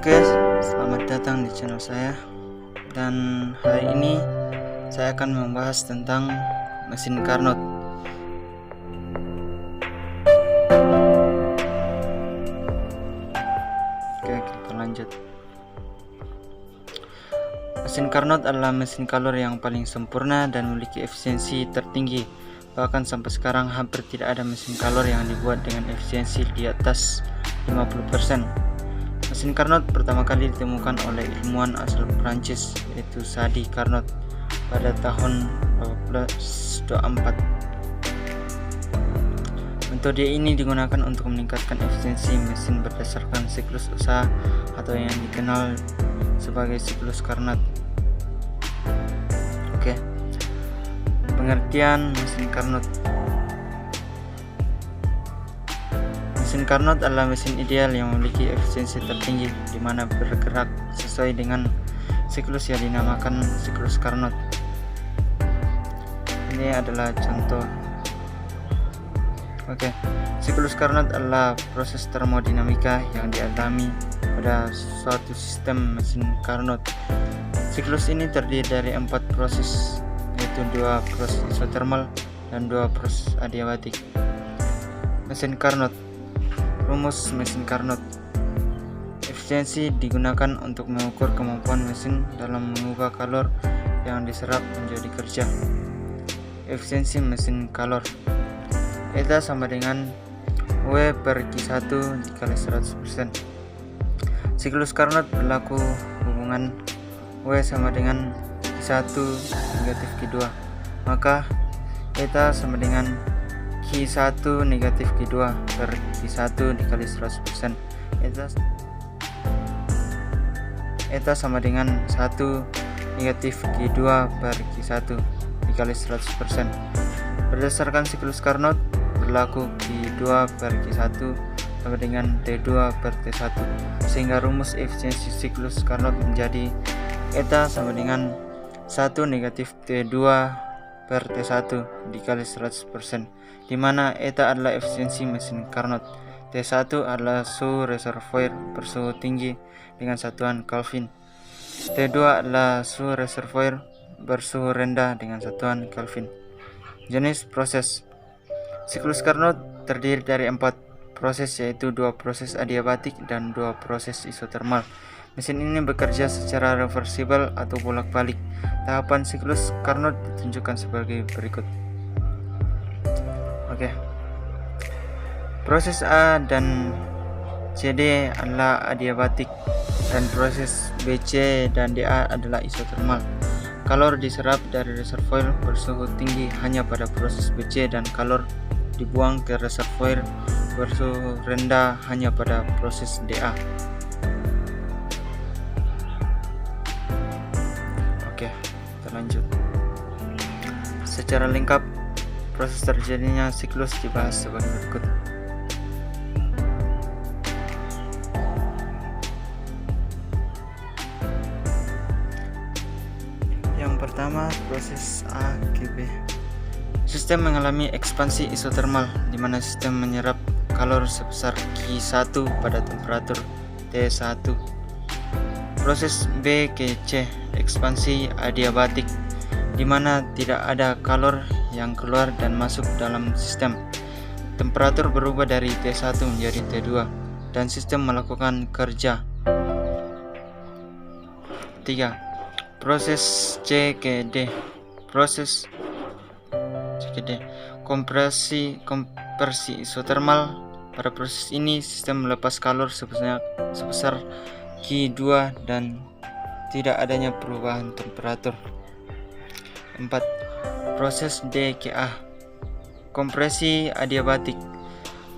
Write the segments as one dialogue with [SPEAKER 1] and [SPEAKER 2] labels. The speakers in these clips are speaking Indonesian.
[SPEAKER 1] Oke, selamat datang di channel saya. Dan hari ini saya akan membahas tentang mesin Carnot. Oke, kita lanjut. Mesin Carnot adalah mesin kalor yang paling sempurna dan memiliki efisiensi tertinggi. Bahkan sampai sekarang hampir tidak ada mesin kalor yang dibuat dengan efisiensi di atas 50%. Mesin Carnot pertama kali ditemukan oleh ilmuwan asal Prancis yaitu Sadi Carnot pada tahun 1824. Metode ini digunakan untuk meningkatkan efisiensi mesin berdasarkan siklus usaha atau yang dikenal sebagai siklus Carnot. Oke. Pengertian mesin Carnot. Mesin Carnot adalah mesin ideal yang memiliki efisiensi tertinggi di mana bergerak sesuai dengan siklus yang dinamakan siklus Carnot. Ini adalah contoh. Oke. Siklus Carnot adalah proses termodinamika yang dialami pada suatu sistem mesin Carnot. Siklus ini terdiri dari 4 proses, yaitu 2 proses isotermal dan 2 proses adiabatik. Mesin Carnot. Rumus mesin Carnot. Efisiensi digunakan untuk mengukur kemampuan mesin dalam mengubah kalor yang diserap menjadi kerja. Efisiensi mesin kalor. Eta sama dengan W per Q1 dikali 100%. Siklus Carnot berlaku hubungan W sama dengan Q1 negatif Q2. Maka eta sama dengan Q1 negatif Q2 per Q1 dikali 100%. Eta sama dengan 1 negatif Q2 per Q1 dikali 100%. Berdasarkan siklus Carnot berlaku Q2 per Q1 sama dengan T2 per T1, sehingga rumus efisiensi siklus Carnot menjadi eta sama dengan 1 negatif T2 per T1 dikali 100%, di mana eta adalah efisiensi mesin Carnot. T1 adalah suhu reservoir bersuhu tinggi dengan satuan Kelvin. T2 adalah suhu reservoir bersuhu rendah dengan satuan Kelvin. Jenis proses. Siklus Carnot terdiri dari 4 proses, yaitu 2 proses adiabatik dan 2 proses isotermal. Mesin ini bekerja secara reversibel atau bolak-balik. Tahapan siklus Carnot ditunjukkan sebagai berikut. Oke. Proses A dan CD adalah adiabatik dan proses BC dan DA adalah isotermal. Kalor diserap dari reservoir bersuhu tinggi hanya pada proses BC dan kalor dibuang ke reservoir bersuhu rendah hanya pada proses DA. Oke, kita lanjut. Secara lengkap, proses terjadinya siklus dibahas sebagai berikut. Yang pertama, proses AGB. Sistem mengalami ekspansi isotermal, di mana sistem menyerap kalor sebesar Q1 pada temperatur T1. Proses B ke C, ekspansi adiabatik, di mana tidak ada kalor yang keluar dan masuk dalam sistem. Temperatur berubah dari T1 menjadi T2 dan sistem melakukan kerja. 3. Proses C ke D. Proses C ke D. Kompresi isotermal. Pada proses ini sistem melepas kalor sebesar Q2 dan tidak adanya perubahan temperatur. 4. Proses D ke A. Kompresi adiabatik,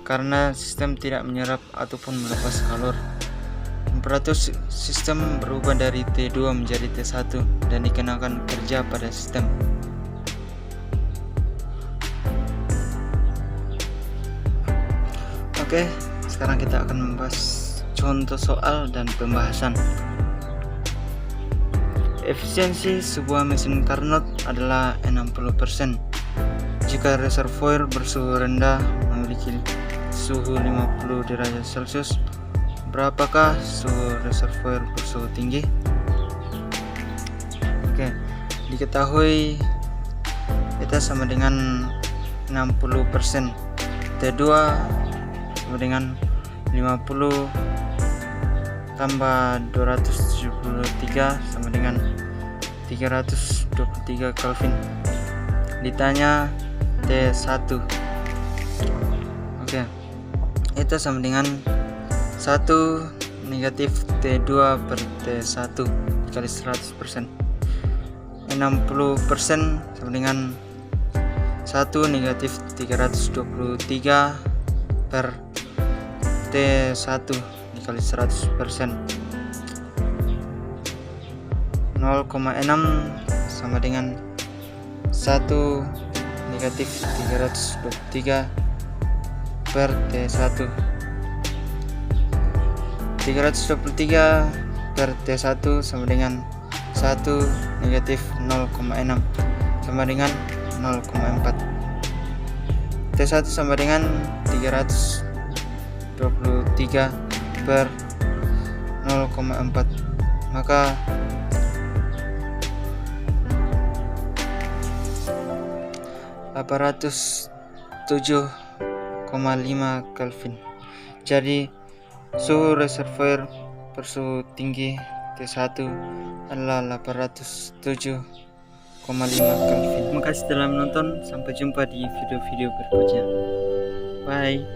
[SPEAKER 1] karena sistem tidak menyerap ataupun melepas kalor. Temperatur sistem berubah dari T2 menjadi T1 dan dikenakan kerja pada sistem. Oke, sekarang kita akan membahas contoh soal dan pembahasan. Efisiensi sebuah mesin Carnot adalah 60% jika reservoir bersuhu rendah memiliki suhu 50 derajat Celcius berapakah suhu reservoir bersuhu tinggi? Oke, diketahui kita sama dengan 60%, T2 sama dengan 50 tambah 273 sama dengan 323 Kelvin. Ditanya T1. Oke, itu sama dengan 1 negatif T2 per T1 dikali 100%. 60% sama dengan 1 negatif 323 per T1 dikali 100%. 0,6 sama dengan 1 negatif 323 per T1. 323 per T1 sama dengan 1 negatif 0,6 sama dengan 0,4. T1 sama dengan 323 per 0,4, maka ratus 7,5 Kelvin. Jadi suhu reservoir bersuhu tinggi T1 adalah 807,5 Kelvin. Terima kasih telah menonton. Sampai jumpa di video-video berikutnya. Bye.